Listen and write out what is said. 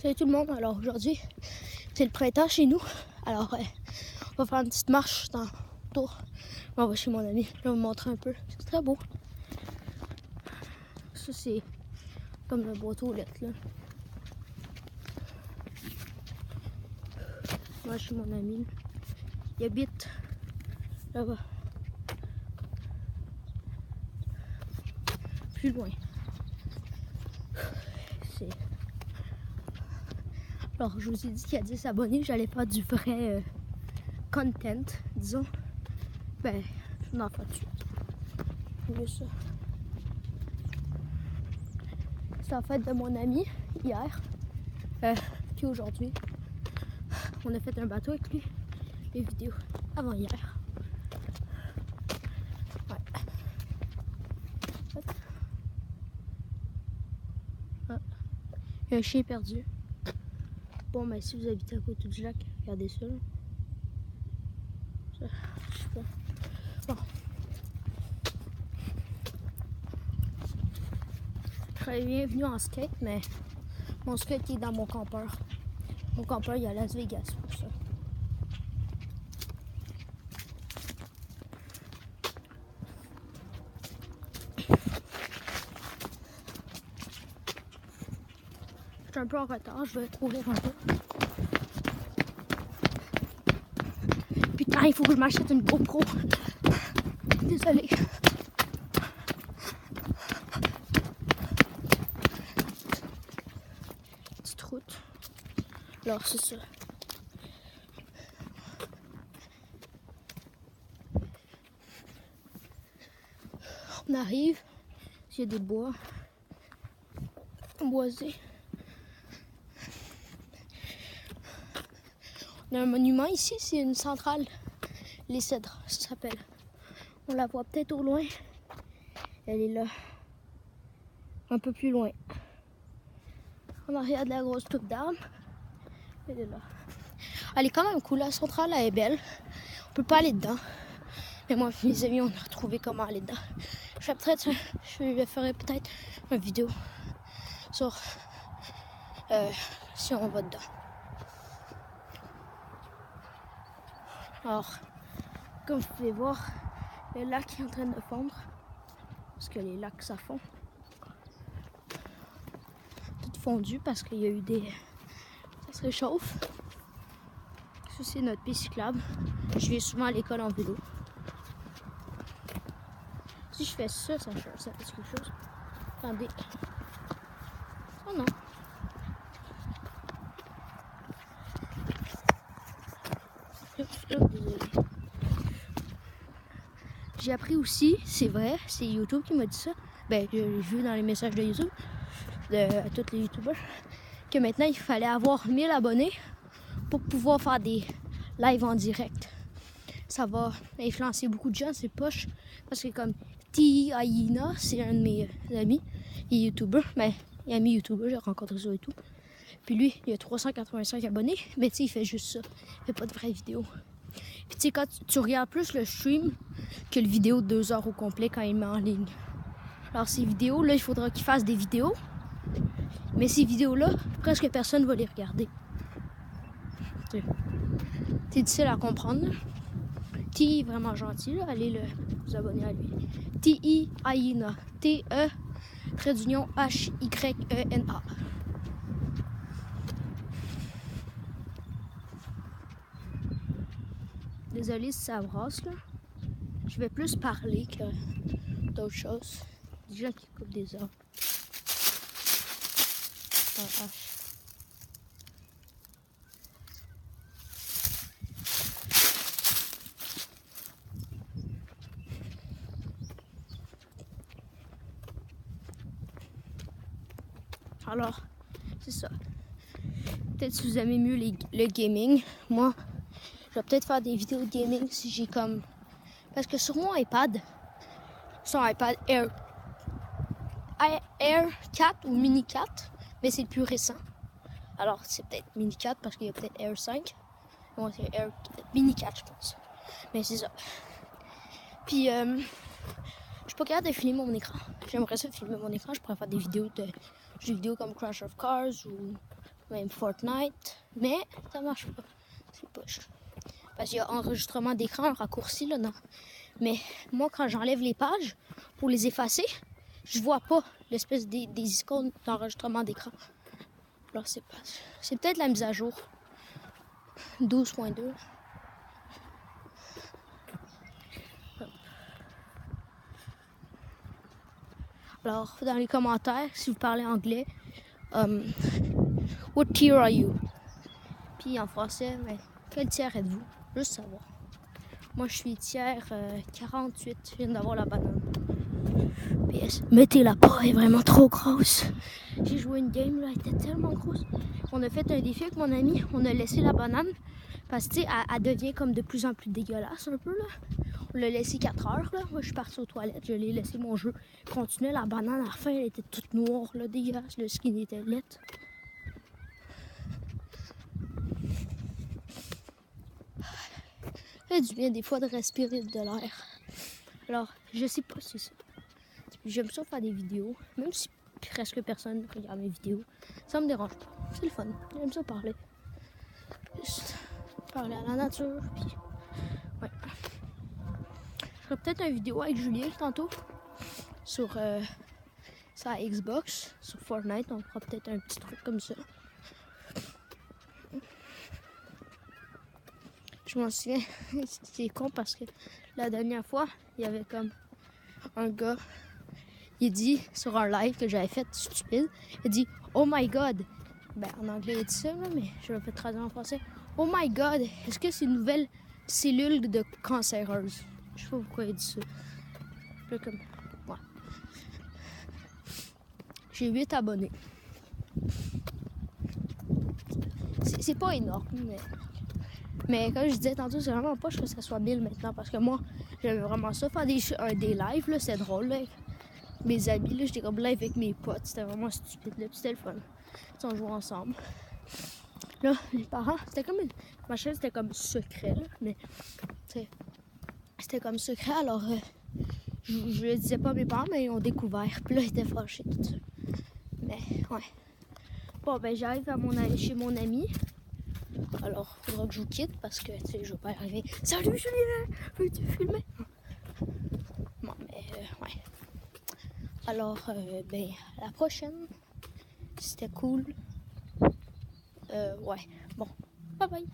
Salut tout le monde, alors aujourd'hui c'est le printemps chez nous, alors on va faire une petite marche dans le tour. On va chez mon ami, je vais vous montrer un peu, c'est très beau. Ça c'est comme le boîte aux lettres là. Moi chez mon ami, il habite là-bas, plus loin. Alors je vous ai dit qu'il y a 10 abonnés, j'allais faire du vrai content, disons. Ben, je n'en fais pas de suite. Ça. C'est la fête de mon ami hier. Puis aujourd'hui, on a fait un bateau avec lui. Les vidéos avant hier. Ouais. Ah. Il y a un chien perdu. Bon, mais si vous habitez à côté du lac, regardez ça. Ça, je sais pas. Bon. Je serais bienvenue en skate, mais mon skate est dans mon campeur. Mon campeur, il est à Las Vegas pour ça. Je suis un peu en retard, je vais courir un peu. Putain, il faut que je m'achète une GoPro. Désolée. Petite route. Alors, c'est ça. On arrive. Il y a des bois boisés. On a un monument ici, c'est une centrale. Les Cèdres, ça s'appelle. On la voit peut-être au loin. Elle est là. Un peu plus loin. En arrière de la grosse toupe d'arbres. Elle est là. Elle est quand même cool. La centrale, elle est belle. On peut pas aller dedans. Mais moi et mes amis, on a retrouvé comment aller dedans. Je ferai peut-être une vidéo sur si on va dedans. Alors, comme vous pouvez voir, le lac est en train de fondre. Parce que les lacs, ça fond. Tout fondu parce qu'il y a eu des... Ça se réchauffe. Ça, c'est notre piste cyclable. Je vais souvent à l'école en vélo. Si je fais ça, ça fait quelque chose. Attendez. Oh non. Désolé. J'ai appris aussi, c'est vrai, c'est YouTube qui m'a dit ça. Ben, j'ai vu dans les messages de YouTube, de tous les YouTubers, que maintenant il fallait avoir 1000 abonnés pour pouvoir faire des lives en direct. Ça va influencer beaucoup de gens, c'est poche. Parce que comme T.I.Ina, c'est un de mes amis, il est YouTuber, mais il est ami YouTuber, j'ai rencontré sur YouTube. Puis lui, il a 385 abonnés, mais tu sais, il fait juste ça. Il fait pas de vraies vidéos. Puis tu sais, quand tu regardes plus le stream que le vidéo de 2 heures au complet quand il met en ligne. Alors ces vidéos, là, il faudra qu'il fasse des vidéos. Mais ces vidéos-là, presque personne va les regarder. C'est difficile à comprendre. T est vraiment gentil, là. Allez vous abonner à lui. T.I.Ina. T.E.H.Y.E.N.A. Désolée si ça brasse, là. Je vais plus parler que d'autres choses. Des gens qui coupent des arbres. Alors, c'est ça. Peut-être si vous aimez mieux le gaming. Moi, je vais peut-être faire des vidéos de gaming si j'ai comme... Parce que sur mon iPad, Air 4 ou Mini 4, mais c'est le plus récent. Alors, c'est peut-être Mini 4 parce qu'il y a peut-être Air 5. Moi, c'est Mini 4, je pense. Mais c'est ça. Puis, je suis pas capable de filmer mon écran. J'aimerais ça filmer mon écran. Je pourrais faire des vidéos de jeux vidéo comme Crash of Cars ou même Fortnite, mais ça marche pas. C'est poche. Parce qu'il y a enregistrement d'écran, un raccourci là-dedans. Mais moi, quand j'enlève les pages pour les effacer, je vois pas l'espèce des icônes d'enregistrement d'écran. Alors c'est peut-être la mise à jour 12.2. Alors dans les commentaires, si vous parlez anglais, what tier are you? Puis en français, mais quel tiers êtes-vous? Juste savoir. Moi, je suis tiers 48. Je viens d'avoir la banane. PS, mettez-la pas, elle est vraiment trop grosse. J'ai joué une game, là, elle était tellement grosse. On a fait un défi avec mon ami, on a laissé la banane. Parce que, tu sais, elle devient comme de plus en plus dégueulasse un peu, là. On l'a laissé 4 heures, là. Moi, je suis partie aux toilettes, je l'ai laissé mon jeu continuer. La banane, à la fin, elle était toute noire, là, dégueulasse. Le skin était laid. Ça fait du bien des fois de respirer de l'air. Alors, je sais pas si c'est ça. J'aime ça faire des vidéos, même si presque personne regarde mes vidéos. Ça me dérange pas. C'est le fun. J'aime ça parler. Juste parler à la nature. Puis... ouais. Je ferai peut-être une vidéo avec Julien tantôt sur sa Xbox, sur Fortnite. On fera peut-être un petit truc comme ça. Je m'en souviens, c'est con parce que la dernière fois, il y avait comme un gars, il dit sur un live que j'avais fait stupide, il dit « Oh my God ». Ben, en anglais, il dit ça, là, mais je vais traduire en français. « Oh my God, est-ce que c'est une nouvelle cellule de cancéreuse? » Je sais pas pourquoi il dit ça. Là, comme, ouais. J'ai 8 abonnés. C'est pas énorme, mais comme je disais tantôt, c'est vraiment pas que ça soit 1000 maintenant. Parce que moi, j'aime vraiment ça, faire des lives, là, c'est drôle, là. Mes amis, là, j'étais comme live avec mes potes, c'était vraiment stupide, là, puis c'était le fun. On jouait ensemble. Là, les parents, c'était comme ma chaîne, c'était comme secret, là, mais c'était comme secret, alors je le disais pas à mes parents, mais ils ont découvert, puis là, ils étaient fâchés, tout ça. Mais, ouais. Bon, ben, j'arrive chez mon ami. Alors, il faudra que je vous quitte parce que, tu sais, je vais pas arriver. Salut Julien, veux-tu filmer? Bon, mais, ouais. Alors, ben, à la prochaine. C'était cool. Ouais, bon, bye bye.